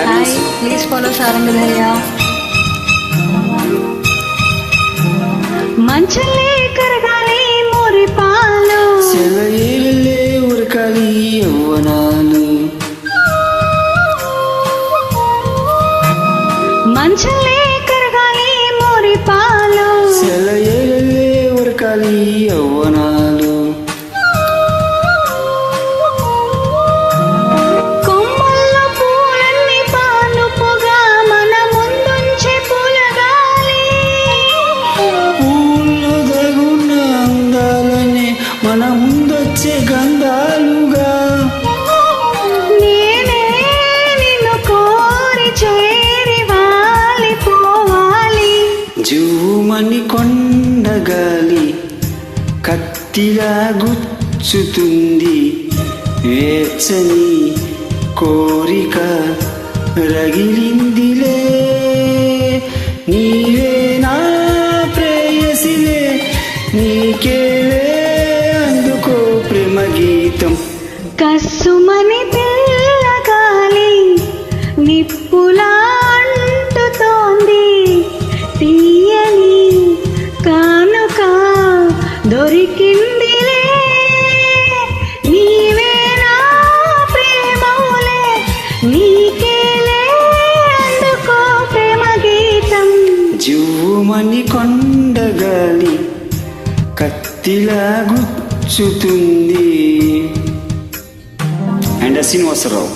Hi, please follow Sarangudhaya. మంచలే కరగాలి మోరి పాలు, సెలయేళ్ళే ఉరకాలి యవ్వనాలు. మంచలే కరగాలి మోరి పాలు, సెలయేళ్ళే ఉరకాలి యవ్వనాలు. కొమ్మల్లో పూలన్నీ పానుపుగా మన ముందుంచే పూలగాలి. పూల్లో దగున్న అందాలనే మన ముందొచ్చే గంధాలుగా. నేనే నిన్ను కోరి చేరి వాలిపోవాలి. జూమని కొండగాలి కత్తిలా గుచ్చుతుంది, వేచని కోరిక రగిలిందిలే. నీవే నా ప్రేయసిలే, నీకేలే అందుకో ప్రేమ గీతం. కస్సుమని పిల్లగాలి నిప్పులా అంటుతోంది, తీయని కానుక దొరికిందిలే. నీవే నా ప్రేమవులే, నీకేలే అందుకో ప్రేమ గీతం. జూమని కొండగాలి కత్తిలా గుచ్చుతుంది. అండ్ శ్రీనివాసరావు.